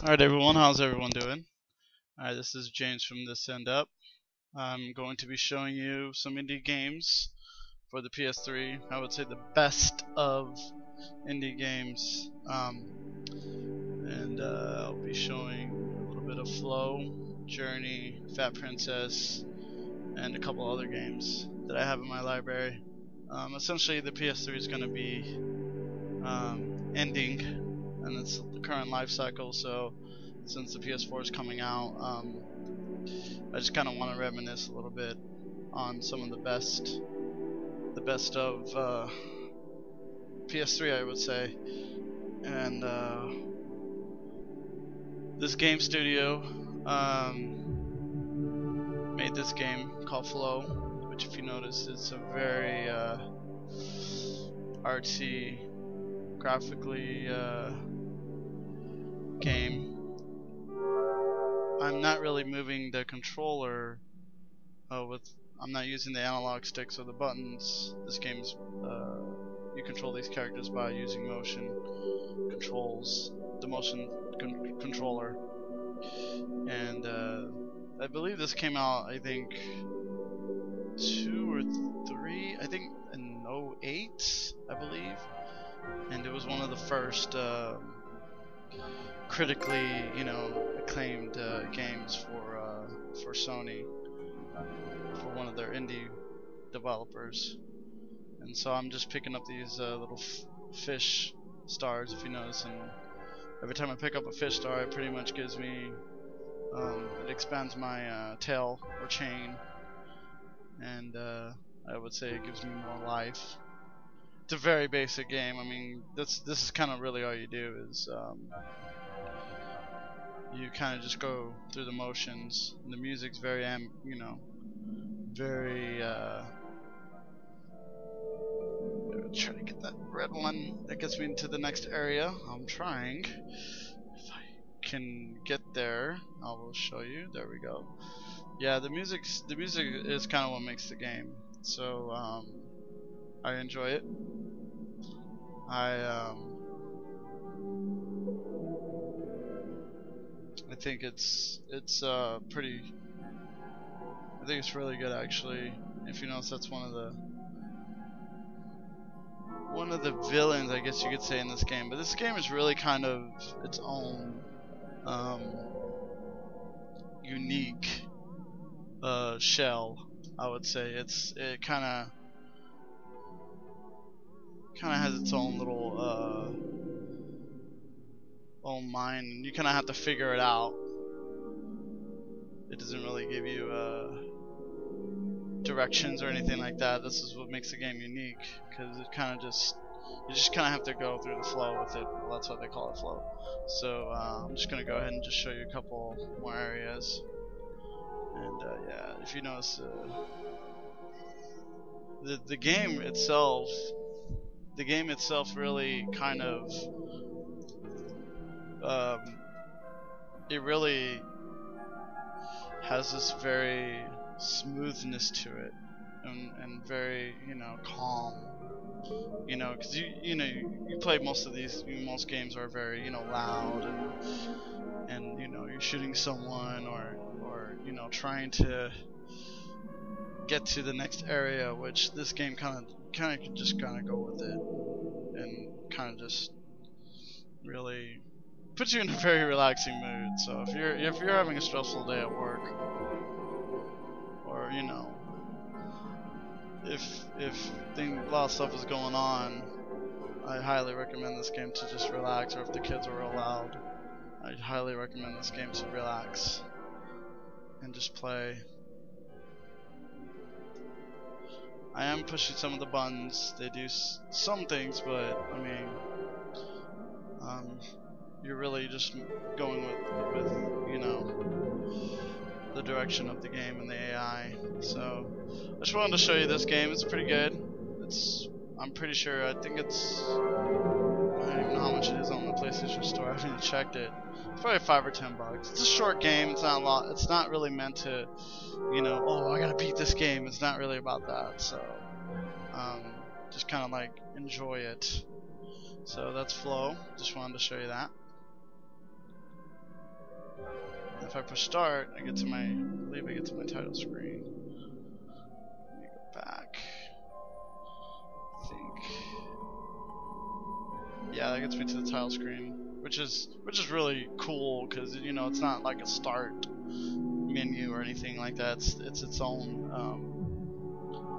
Alright everyone, how's everyone doing? Alright, this is James from This End Up. I'm going to be showing you some indie games for the PS3. I would say the best of indie games. I'll be showing a little bit of Flow, Journey, Fat Princess, and a couple other games that I have in my library. Essentially the PS3 is going to be ending, and it's the current life cycle, so since the PS4 is coming out, I just kind of want to reminisce a little bit on some of the best of PS3, I would say. And this game studio made this game called Flow, which, if you notice, is a very artsy, graphically game. I'm not really moving the controller I'm not using the analog sticks or the buttons. This game's you control these characters by using motion controls, the motion controller. And I believe this came out, I think 2 or 3, I think in 08, I believe. And it was one of the first critically, acclaimed games for Sony, for one of their indie developers. And so I'm just picking up these little fish stars, if you notice, and every time I pick up a fish star, it pretty much gives me it expands my tail or chain, and I would say it gives me more life. It's a very basic game. I mean, this is kind of really all you do is you kind of just go through the motions. And the music's very very try to get that red one that gets me into the next area. I'm trying. If I can get there, I will show you. There we go. Yeah, the music is kind of what makes the game. So I enjoy it. I think it's pretty. I think it's really good, actually. If you notice, that's one of the villains, I guess you could say, in this game. But this game is really kind of its own unique shell, I would say. It kind of has its own little own mind, and you kind of have to figure it out. It doesn't really give you directions or anything like that. This is what makes the game unique, because it kind of you just kind of have to go through the flow with it. Well, that's why they call it Flow. So I'm just gonna go ahead and just show you a couple more areas. And yeah, if you notice, the game itself really kind of it really has this very smoothness to it, and very calm, because you play most of these, most games are very loud, and you're shooting someone or trying to get to the next area, which this game kind of can just go with it, and kind of just really puts you in a very relaxing mood. So if you're having a stressful day at work, or if a lot of stuff is going on, I highly recommend this game to just relax. Or if the kids are real loud, I highly recommend this game to relax and just play. I am pushing some of the buttons. They do some things, but I mean, you're really just going with the direction of the game and the AI. So I just wanted to show you this game. It's pretty good. I'm pretty sure, I think it's, I don't even know how much it is on the PlayStation Store. I haven't even checked it. It's probably $5 or $10. It's a short game. It's not a lot. It's not really meant to, oh, I gotta beat this game. It's not really about that. So just kind of like enjoy it. So that's Flow. Just wanted to show you that. If I push start, I get to my, I believe I get to my title screen. Let me go back. I think. Yeah, that gets me to the title screen, which is really cool because you know it's not like a start menu or anything like that. It's its own.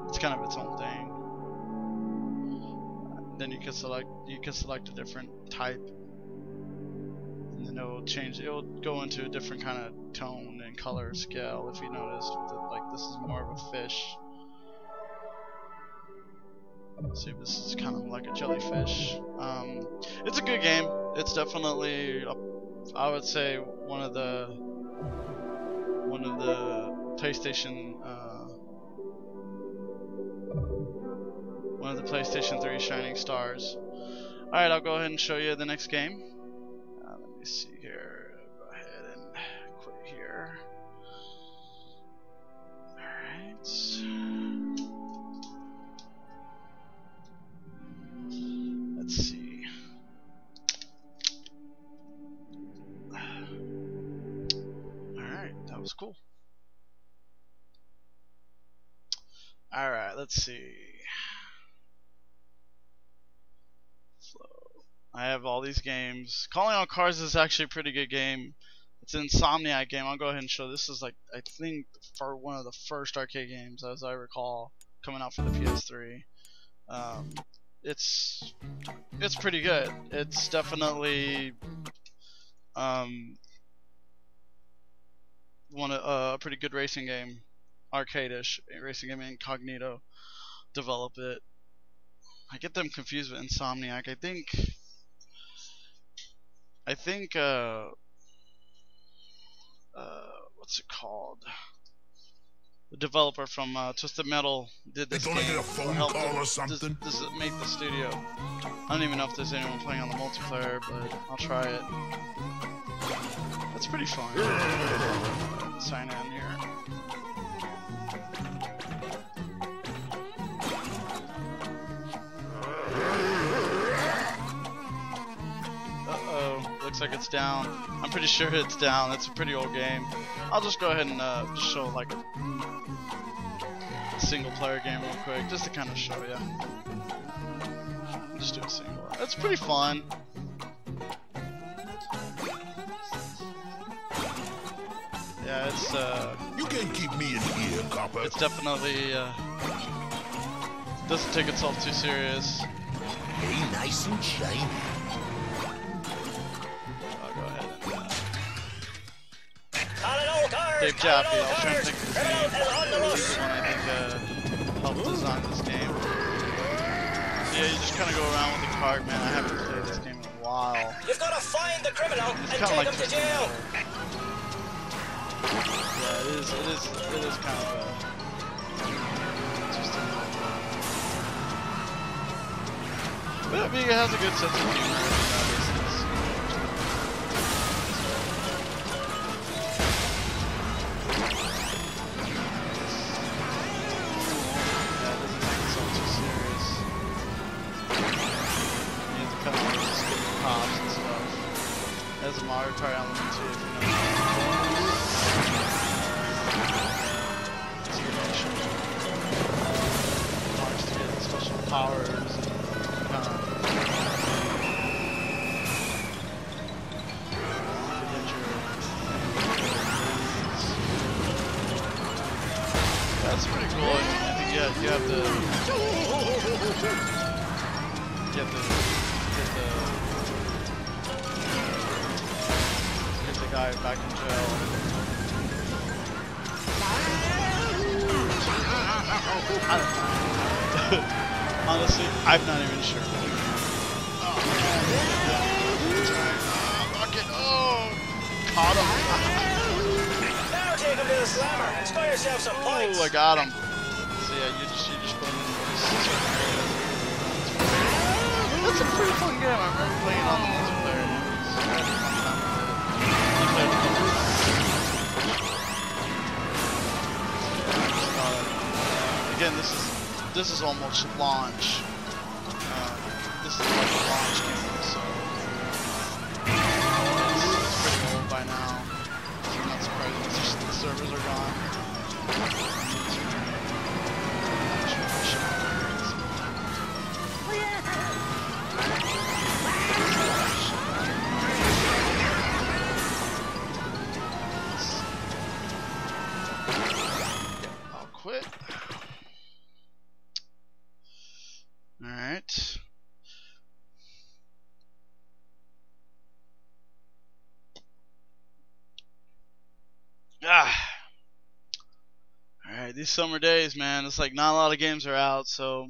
It's kind of its own thing. Then you can select a different type. And then it will change. It will go into a different kind of tone and color scale. If you notice, like this is more of a fish. Let's see if this is kind of like a jellyfish. It's a good game. It's definitely, I would say, one of the PlayStation 3 shining stars. All right, I'll go ahead and show you the next game. Let me see here. Go ahead and quit here. Alright. Let's see. Alright, that was cool. Alright, let's see. I have all these games. Calling All Cars is actually a pretty good game. It's an Insomniac game. I'll go ahead and show. This is like, I think, for one of the first arcade games, as I recall, coming out for the PS3. It's pretty good. It's definitely a pretty good racing game, arcade-ish racing game. Incognito developed it. I get them confused with Insomniac. I think what's it called? The developer from Twisted Metal did this game. Get a phone call or something? Does it make the studio? I don't even know if there's anyone playing on the multiplayer, but I'll try it. It's pretty fun. Sign in here. Looks like it's down. I'm pretty sure it's down. It's a pretty old game. I'll just go ahead and just show like a single player game real quick, just to kind of show you. Just do a single. It's pretty fun. Yeah, it's You can't keep me in here, copper. It's definitely doesn't take itself too serious. Hey, nice and shiny. Dave Jaffe, I was trying to think of his name. He's the one I think helped design this game. So yeah, you just kind of go around with the cart, man. I haven't played this game in a while. You've got to find the criminal and take like him to jail. Yeah, it is kind of interesting. But I mean, it has a good sense of humor. There's a Mario Kart element too, if you know. Marks to get special powers and that's pretty cool. I think you have to get the guy back in jail. I don't know. Honestly, I'm not even sure. Oh, caught him. Now take him to the slammer and score yourself some points. Oh, I got him. So yeah, you just put him in this. That's a pretty fun game. I remember playing it on the multiplayer. Again, this is almost launch. This is like a launch game, so it's pretty old by now. these summer days, man, it's like not a lot of games are out, so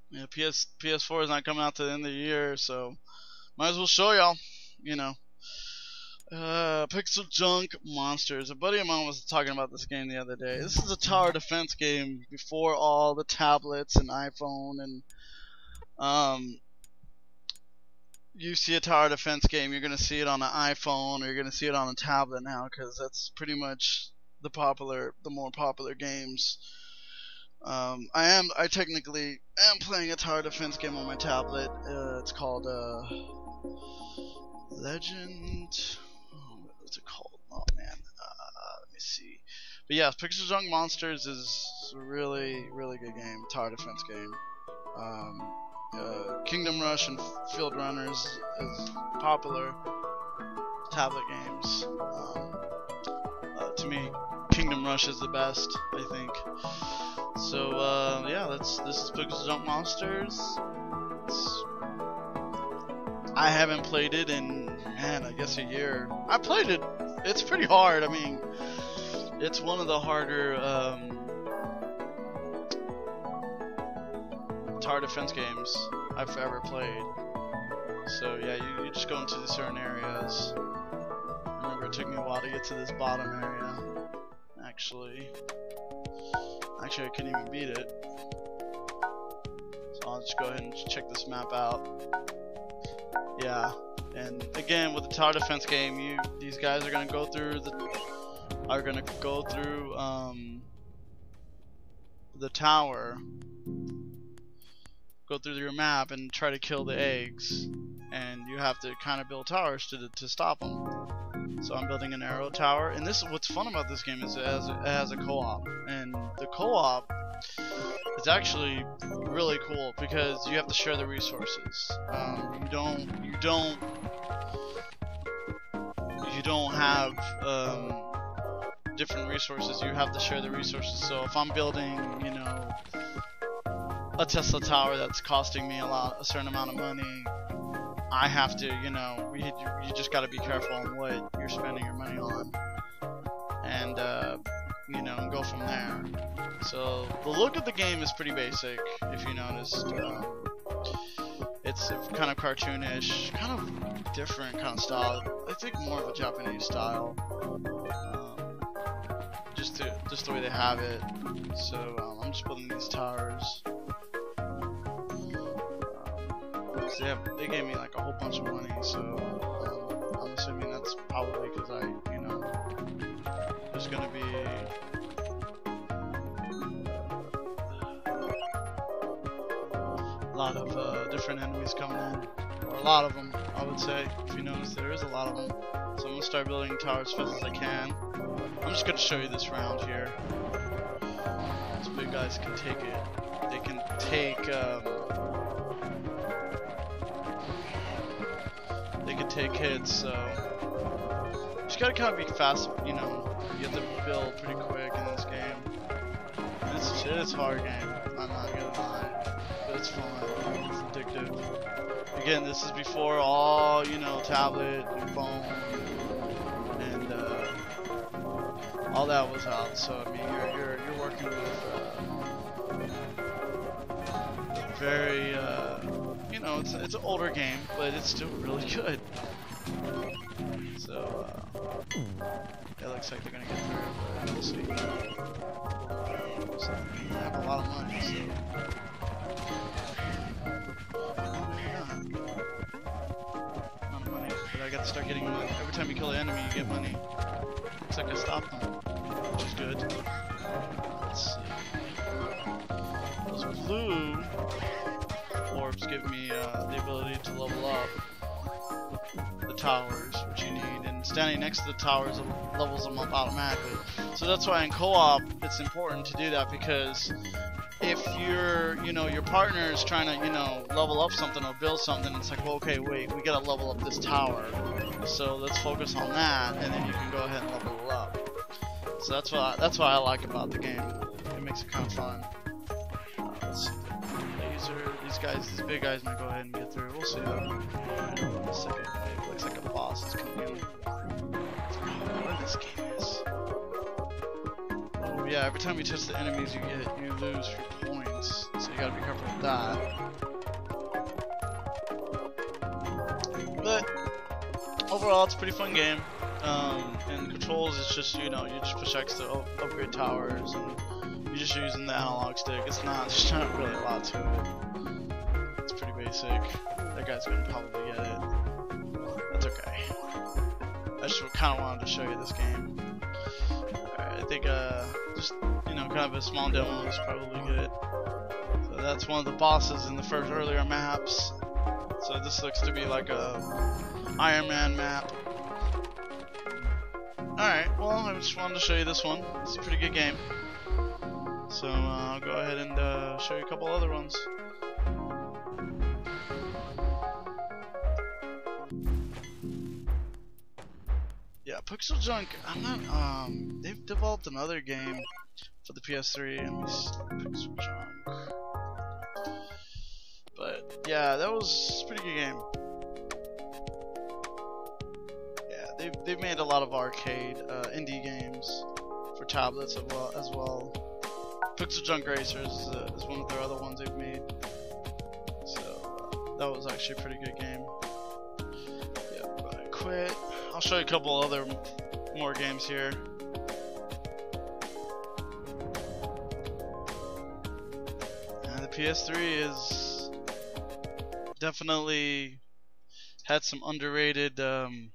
you know, PS4 is not coming out to the end of the year, so might as well show y'all, you know. Pixel Junk Monsters. A buddy of mine was talking about this game the other day. This is a tower defense game before all the tablets and iPhone and you see a tower defense game, you're gonna see it on an iPhone or you're gonna see it on a tablet now, because that's pretty much the more popular games. I technically am playing a tower defense game on my tablet. It's called Legend. What's it called? Oh man, let me see. But yeah, Pixel Junk Monsters is a really good game, tower defense game. Kingdom Rush and Field Runners is popular tablet games. To me, Kingdom Rush is the best, I think. So yeah, this is Pixel Junk Monsters. I haven't played it in, man, I guess a year. I played it. It's pretty hard. I mean, it's one of the harder tower defense games I've ever played. So yeah, you just go into certain areas. I remember it took me a while to get to this bottom area. Actually, I couldn't even beat it. So I'll just go ahead and check this map out. Yeah, and again with the tower defense game, these guys are gonna go through the tower, go through your map and try to kill the eggs, and you have to kind of build towers to stop them. So I'm building an arrow tower, and this is what's fun about this game is it has a co-op, and the co-op is actually really cool because you have to share the resources. You don't have different resources. You have to share the resources. So if I'm building, you know, a Tesla tower that's costing me a certain amount of money, I have to, you know, you just got to be careful on what you're spending your money on, and you know, and go from there. So the look of the game is pretty basic, if you noticed. It's kind of cartoonish, kind of different kind of style. I think more of a Japanese style, just the way they have it. So I'm just building these towers. They gave me like a whole bunch of money, so I'm assuming that's probably because there's gonna be a lot of different enemies coming in, or a lot of them, I would say. If you notice, there is a lot of them. So I'm gonna start building towers as fast as I can. I'm just gonna show you this round here. These big guys can take it. They can take hits, so you just gotta kind of be fast, you know. You have to build pretty quick in this game. It's a hard game, I'm not gonna lie, but it's fun, it's addictive. Again, this is before all, you know, tablet and phone and all that was out. So I mean, you're working with very you know, it's an older game, but it's still really good. So it looks like they're gonna get through, but we'll see. So I have a lot of money, so a lot of money, but I got to start getting money. Every time you kill an enemy, you get money. Looks like I stopped them, which is good. Let's see. Those blue orbs give me the ability to level up the towers, which you need, and standing next to the towers levels them up automatically. So that's why in co-op it's important to do that, because if your partner is trying to, level up something or build something, it's like, well, okay, wait, we gotta level up this tower, so let's focus on that, and then you can go ahead and level it up. So that's what I like about the game. It makes it kind of fun. Let's see. These big guys might go ahead and get through. We'll see. It looks like a boss is coming in. I forgot where this game is. Oh yeah, every time you touch the enemies, you lose your points, so you gotta be careful with that. But overall, it's a pretty fun game. And the controls, it's just, you know, you just push X to upgrade towers, and you're just using the analog stick. It's not, there's not really a lot to it. It's pretty basic. That guy's gonna probably get it. That's okay. I just kind of wanted to show you this game. Alright, I think just, you know, kind of a small demo is probably good. So that's one of the bosses in the first earlier maps. So this looks to be like a Iron Man map. Alright, well, I just wanted to show you this one. It's a pretty good game. So I'll go ahead and show you a couple other ones. Yeah, Pixel Junk, I'm not, they've developed another game for the PS3, and Pixel Junk. But yeah, that was a pretty good game. Yeah, they've made a lot of arcade indie games for tablets as well. Pixel Junk Racers is one of their other ones they've made. So that was actually a pretty good game. Yeah, but I quit. I'll show you a couple other more games here. And the PS3 is definitely had some underrated indie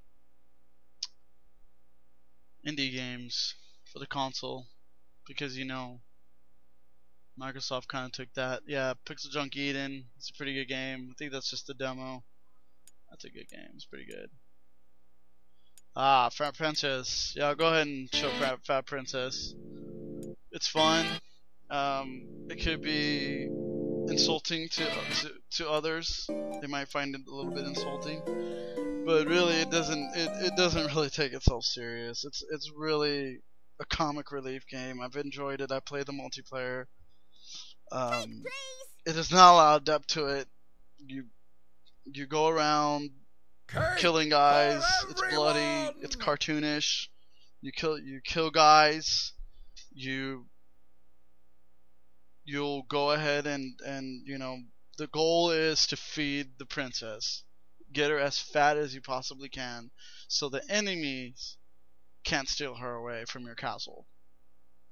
games for the console, because, you know, Microsoft kind of took that. Yeah, Pixel Junk Eden, it's a pretty good game. I think that's just a demo. That's a good game. It's pretty good. Ah, Fat Princess. Yeah, I'll go ahead and show Fat Princess. It's fun. It could be insulting to others. They might find it a little bit insulting, but really it doesn't really take itself serious. It's really a comic relief game. I've enjoyed it. I played the multiplayer. It is not a lot of depth to it. You go around killing guys. It's bloody. It's cartoonish. You kill guys. You'll go ahead and you know, the goal is to feed the princess. Get her as fat as you possibly can, so the enemies can't steal her away from your castle.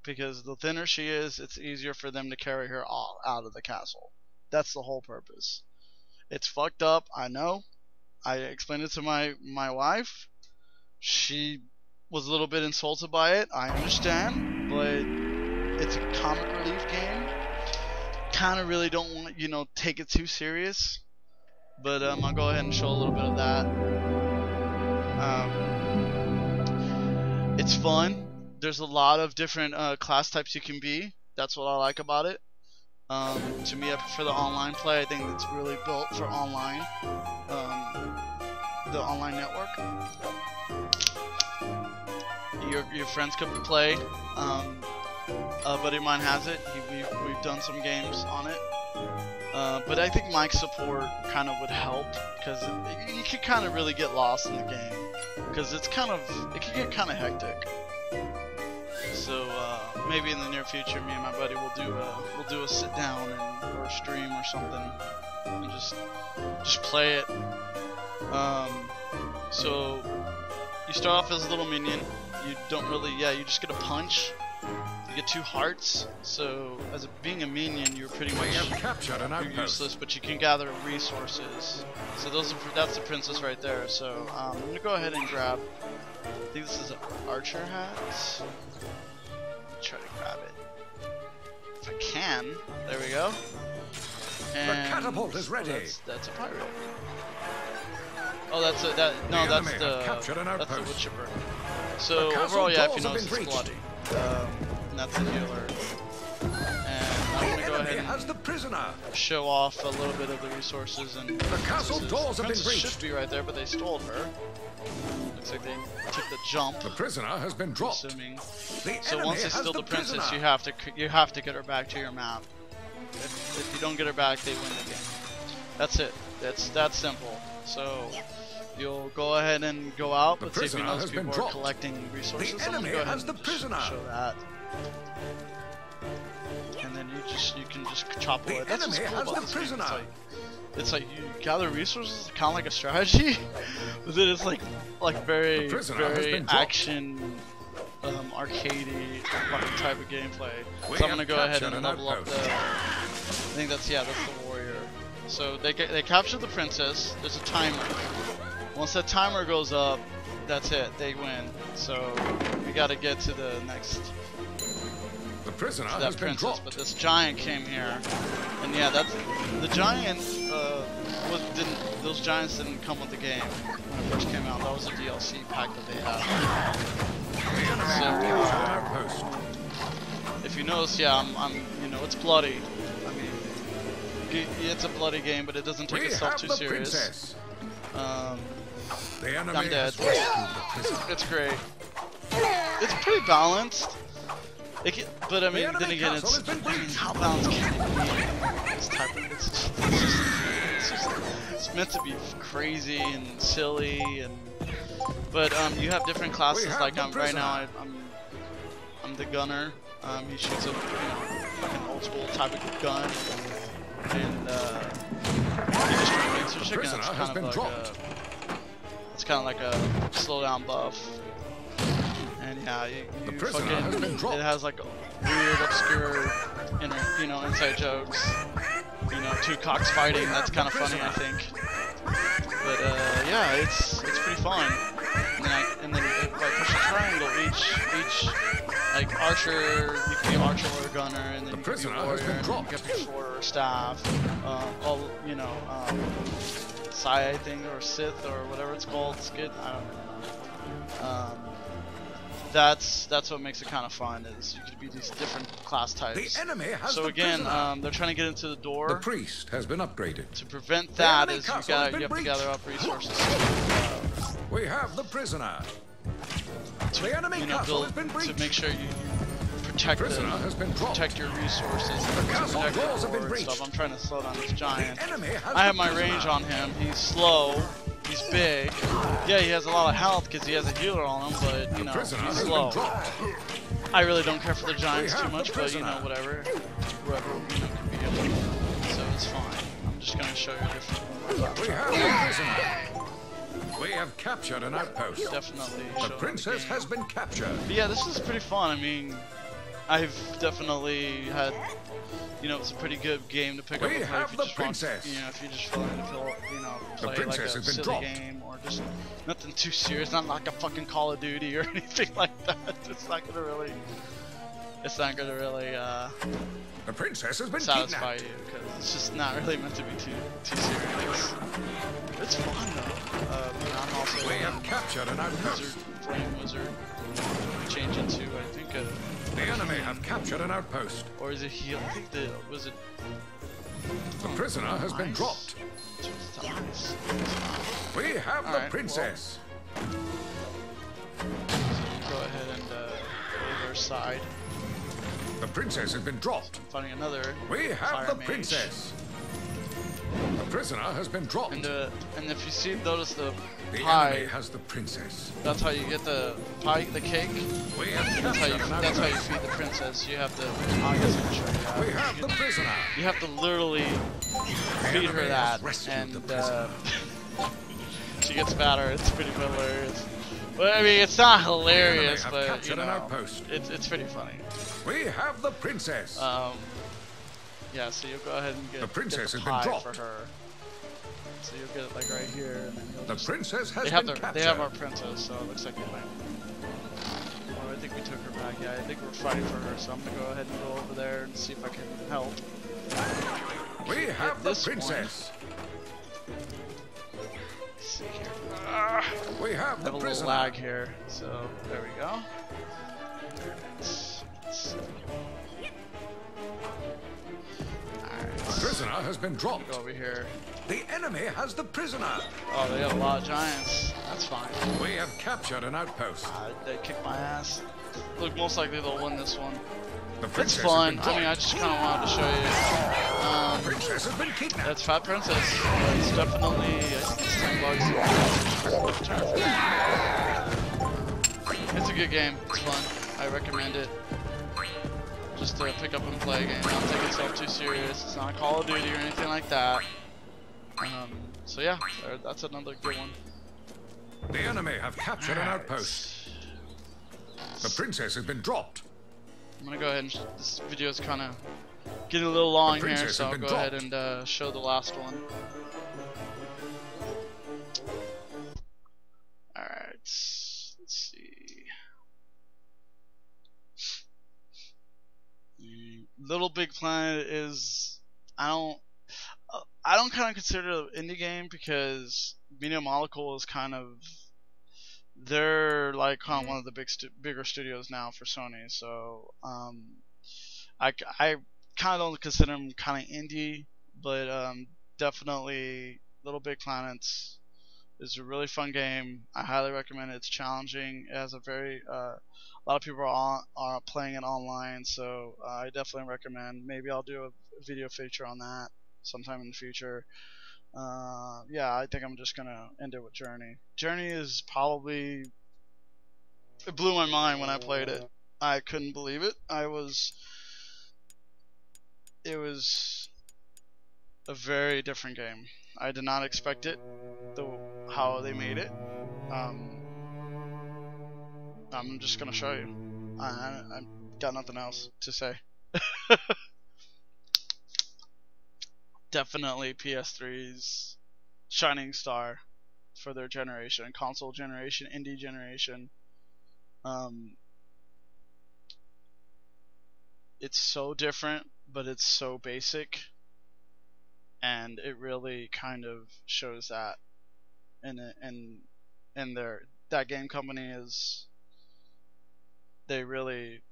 Because the thinner she is, it's easier for them to carry her all out of the castle. That's the whole purpose. It's fucked up, I know. I explained it to my wife. She was a little bit insulted by it. I understand, but it's a comic relief game. Kind of really don't want, you know, take it too serious. But I'll go ahead and show a little bit of that. It's fun. There's a lot of different class types you can be. That's what I like about it. To me, I prefer the online play. I think it's really built for online. The online network. Your friends could play. A buddy of mine has it. We've done some games on it. But I think mic support kind of would help, because you could kind of really get lost in the game, because it can get kind of hectic. So maybe in the near future, me and my buddy will do a sit down or a stream or something, and just play it. So you start off as a little minion. You don't really, you just get a punch. You get 2 hearts. So as being a minion, you're pretty much you're useless, but you can gather resources. So that's the princess right there. So I'm gonna go ahead and grab. I think this is an archer hat. Try to grab it if I can. There we go. And the catapult is ready. That's a pirate. Oh, that's the wood chipper. So overall, yeah, if you notice, it's bloody. And that's the healer. And I'm gonna go ahead and show off a little bit of the resources and the castle doors have been breached. Should be right there, but they stole her. Looks like they took the jump. The prisoner has been dropped. Assuming. So once they steal the princess, you have to get her back to your map. If you don't get her back, they win the game. That's it. That's that simple. So you'll go ahead and go out. Let's see if you notice people are collecting resources. The enemy has the prisoner. Show that. And then you can just chop away. That's what's cool about this game. It's like you gather resources, kind of like a strategy, but then it's like very action, arcadey fucking type of gameplay. So I'm gonna go ahead and level up the. I think that's the warrior. So they capture the princess. There's a timer. Once that timer goes up, that's it. They win. So we got to get to the next. The prisoner that has princess, been dropped. But this giant came here, and yeah, that's the giant. Those giants didn't come with the game when it first came out. That was a DLC pack that they had. So, if you notice, yeah, I'm you know, it's bloody. I mean, it's a bloody game, but it doesn't take itself too serious. I'm dead. It's great. It's pretty balanced. But I mean, then again, how balanced can it be? This type of, it's meant to be crazy and silly, but you have different classes. Like right now, I'm the gunner. He shoots a an old school type of gun, and he just makes your chicken. It's kind of like a slow down buff. And yeah, it has like weird, obscure, inside jokes. You know, two cocks fighting. That's kind of funny, I think. But yeah, it's pretty fun. And then if I push a triangle, each like archer, you can be archer or gunner, and then you can be warrior, and you can be sword or staff. Sai, I think, or Sith, or whatever it's called. Skid, I don't know. That's what makes it kind of fun. Is you could be these different class types. The enemy has so again, they're trying to get into the door. The priest has been upgraded. To prevent that, is you have to gather up resources. We have the prisoner. The enemy castle has been breached. To make sure you protect your resources. The castle walls have been breached. I'm trying to slow down this giant. I have my range on him. He's slow. He's big. Yeah, he has a lot of health because he has a healer on him, but you know, he's slow. I really don't care for the giants too much, but you know, whoever can be able to. So it's fine. I'm just gonna show you different. We have the prisoner. We have captured an outpost. Definitely. The princess has been captured. But yeah, this is pretty fun. I mean, I've definitely had. It's a pretty good game to pick up and play if you just want, if you just feel like play like a silly game or just nothing too serious, not like a fucking Call of Duty or anything like that. It's not gonna really the princess has been satisfy you because it's just not really meant to be too serious. It's fun though. I'm also we have captured an outpost. Flame wizard. Change into I think a. The enemy have captured an outpost. Or is it heal? I think the prisoner has been dropped. We have the princess. Go ahead and go to her side. The princess has been dropped. I'm finding another. We have the princess. The prisoner has been dropped. And if you notice the pie. The enemy has the princess. That's how you get the pie, the cake. That's how you feed the princess. You have to. I guess I can show you that. We have the prisoner. You have to literally feed her that, and she gets fatter. It's pretty hilarious. Well, I mean, it's not hilarious, but it's pretty funny. We have the princess. Yeah, so you'll go ahead and get the princess has been dropped for her. So you'll get it like right here, and then the princess has been captured. They have our princess, so it looks like they might. Oh, I think we took her back. Yeah, I think we're fighting for her, so I'm gonna go ahead and go over there and see if I can help. We have the princess. Let's see here. We have the prisoner. A little lag here, so there we go. The prisoner has been dropped. Go over here. The enemy has the prisoner. Oh, they have a lot of giants. That's fine. We have captured an outpost. They kicked my ass. Look, most likely they'll win this one. It's fun. I mean, I just kind of wanted to show you. The princess has been kidnapped. That's Fat Princess. It's definitely, I think it's $10. It's a good game. It's fun. I recommend it. to pick up and play a game. Don't take itself too serious. It's not Call of Duty or anything like that. So yeah, that's another good one. The enemy have captured an outpost. The princess has been dropped. I'm gonna go ahead and this video is kind of getting a little long here, so I'll go ahead and show the last one. Alright, let's see. LittleBigPlanet is, I don't kind of consider it an indie game because Media Molecule is kind of, they're like kind of one of the bigger studios now for Sony. So I kind of don't consider them kind of indie, but definitely LittleBigPlanet is a really fun game. I highly recommend it. It's challenging. It has a very a lot of people are playing it online, so I definitely recommend. Maybe I'll do a video feature on that sometime in the future. Yeah, I think I'm just gonna end it with Journey. Journey is probably, it blew my mind when I played it. I couldn't believe it. It was a very different game. I did not expect it, how they made it. I'm just gonna show you. I got nothing else to say. Definitely PS3's shining star for their generation, console generation, indie generation. It's so different, but it's so basic, and it really kind of shows that. And that game company is, they really,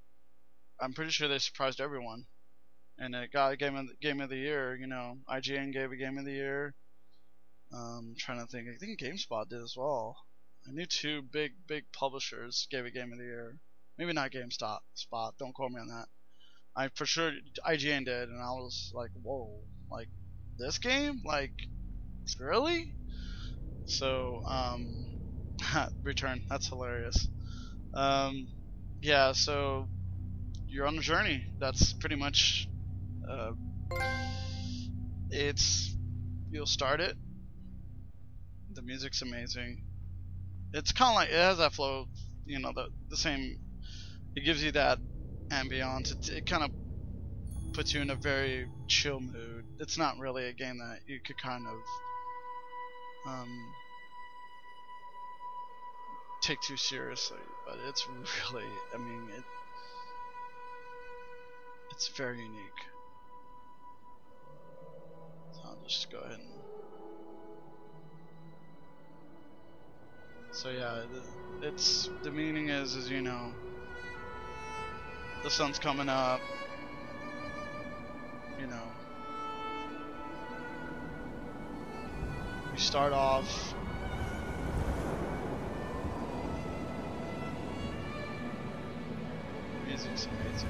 I'm pretty sure they surprised everyone, and it got a game of the year. You know, IGN gave a game of the year. Trying to think, I think GameSpot did as well. I knew two big publishers gave a game of the year. Maybe not GameSpot. Don't quote me on that. I for sure IGN did, and I was like, whoa, like this game, like really? So Return, that's hilarious. Yeah, so you're on a journey. That's pretty much you'll start it. The music's amazing. It's kind of like, it has that flow, you know, the same, it gives you that ambiance. It kind of puts you in a very chill mood. It's not really a game that you could kind of take too seriously, but it's really, I mean, it's very unique. So I'll just go ahead and, so yeah, it's, the meaning is you know, the sun's coming up, you know, you start off music's amazing.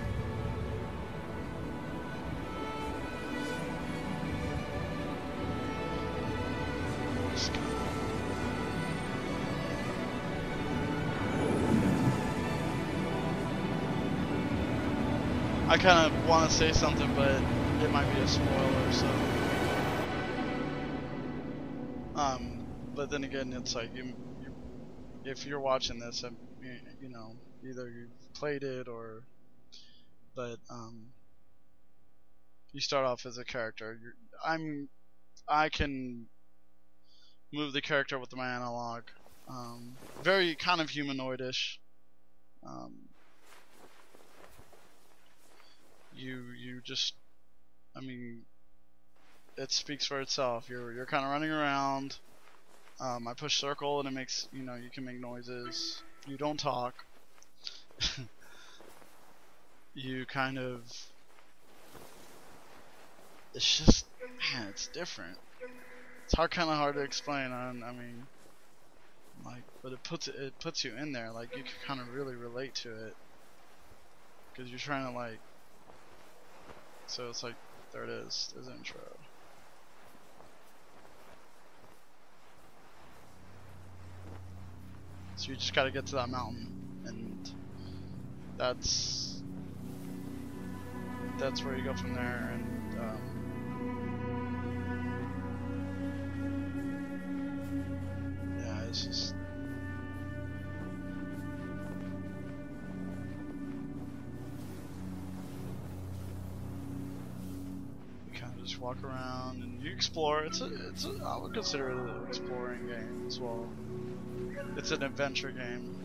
I kind of want to say something, but it might be a spoiler, so. But then again, it's like if you're watching this, you know, either you've played it or, but you start off as a character. I can move the character with my analog, very kind of humanoidish. You just, I mean, it speaks for itself. You're kind of running around. I push circle and it makes, you know, you can make noises. You don't talk. You kind of, it's just, man, it's different. It's kind of hard to explain. I mean, like, but it puts you in there. Like, you can kind of really relate to it because you're trying to, like. So it's like, there it is. There's the intro. So you just gotta get to that mountain, and that's that's where you go from there. And yeah, it's just. Just walk around and you explore. I would consider it an exploring game as well. It's an adventure game.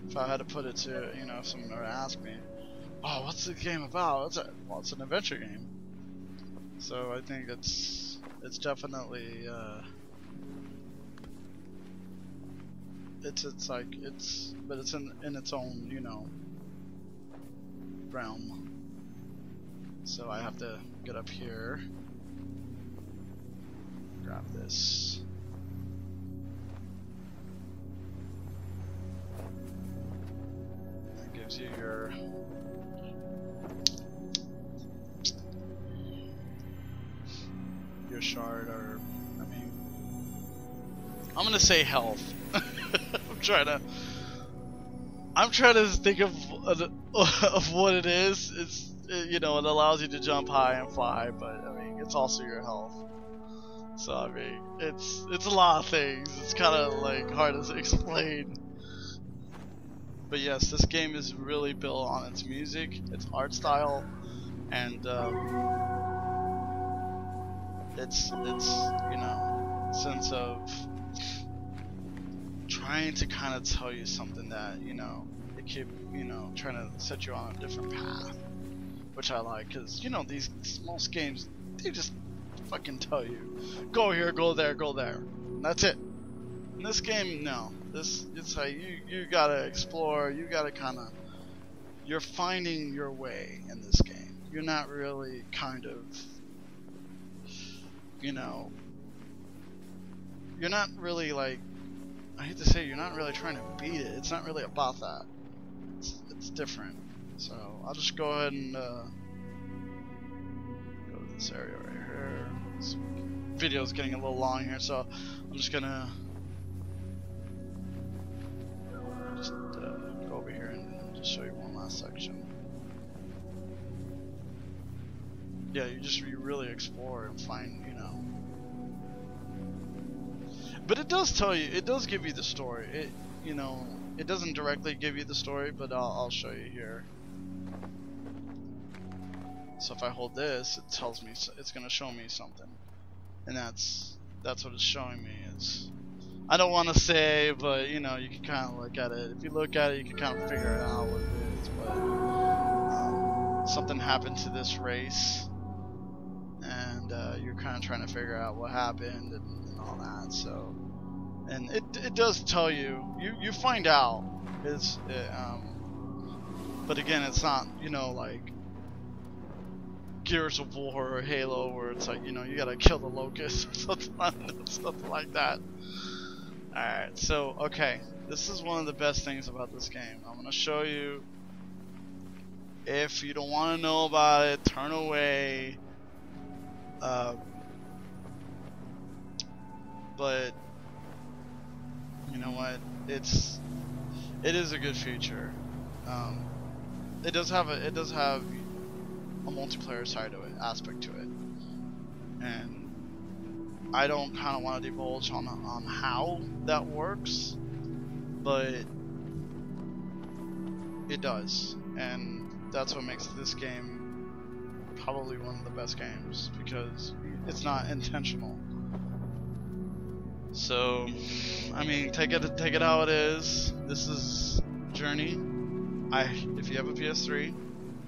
If I had to put it to, you know, if someone were to ask me, oh, what's the game about? Well, it's an adventure game. So I think it's definitely but it's in its own, you know, realm. So I have to get up here, grab this. That gives you your shard, or I mean, I'm gonna say health. I'm trying to think of what it is. You know, it allows you to jump high and fly, but I mean, it's also your health. So I mean, it's a lot of things. It's kind of like hard to explain. But yes, this game is really built on its music, its art style, and its you know, sense of trying to kind of tell you something that, you know, it keep, you know, trying to set you on a different path. Which I like, because, you know, these most games, they just fucking tell you, go here, go there, go there. And that's it. In this game, no. It's like, you gotta explore, you gotta kinda, you're finding your way in this game. You're not really kind of, you know, you're not really like, I hate to say, you're not really trying to beat it. It's not really about that. It's different. So I'll just go ahead and go to this area right here. This video's getting a little long here, so I'm just gonna go over here and just show you one last section. Yeah, you really explore and find, you know. But it does tell you, it does give you the story. It, you know, it doesn't directly give you the story, but I'll show you here. So if I hold this, it tells me, it's gonna show me something, and that's what it's showing me. Is, I don't want to say, but you know, you can kind of look at it. If you look at it, you can kind of figure it out what it is. But something happened to this race, and you're kind of trying to figure out what happened and all that. So, and it does tell you. You find out. But again, it's not, you know, like Gears of War or Halo, where it's like, you know, you gotta kill the locust or something like that. Alright, so, okay, this is one of the best things about this game. I'm gonna show you. If you don't want to know about it, turn away. But you know what? It is a good feature. It does have a multiplayer side to it, aspect to it, and I don't kind of want to divulge on how that works, but it does, and that's what makes this game probably one of the best games, because it's not intentional. So, I mean, take it how it is. This is Journey. If you have a PS3,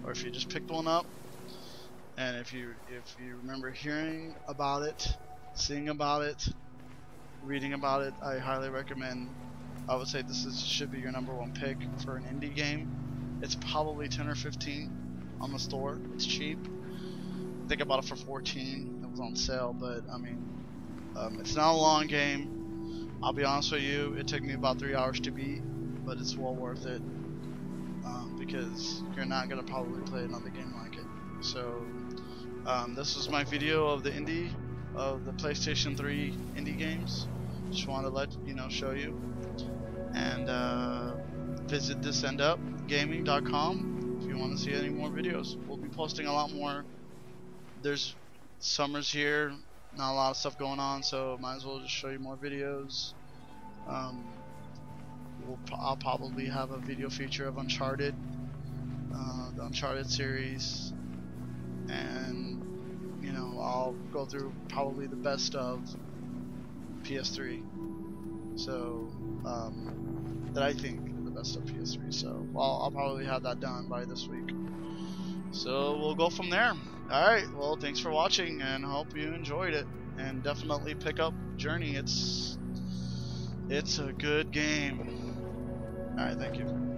or if you just picked one up, and if you remember hearing about it, seeing about it, reading about it, I highly recommend. I would say this should be your #1 pick for an indie game. It's probably 10 or 15 on the store. It's cheap. I think I bought it for 14. It was on sale, but I mean, it's not a long game. I'll be honest with you, it took me about 3 hours to beat, but it's well worth it, because you're not gonna probably play another game like it. So this was my video of the PlayStation 3 indie games. Just wanted to show you, and visit thisendupgaming.com if you want to see any more videos. We'll be posting a lot more. There's summer's here, not a lot of stuff going on, so might as well just show you more videos. I'll probably have a video feature of Uncharted, the Uncharted series, and you know, I'll go through probably the best of PS3. So that I think the best of PS3. So I'll probably have that done by this week. So we'll go from there. Alright, well, thanks for watching, and hope you enjoyed it. And definitely pick up Journey. It's a good game. Alright, thank you.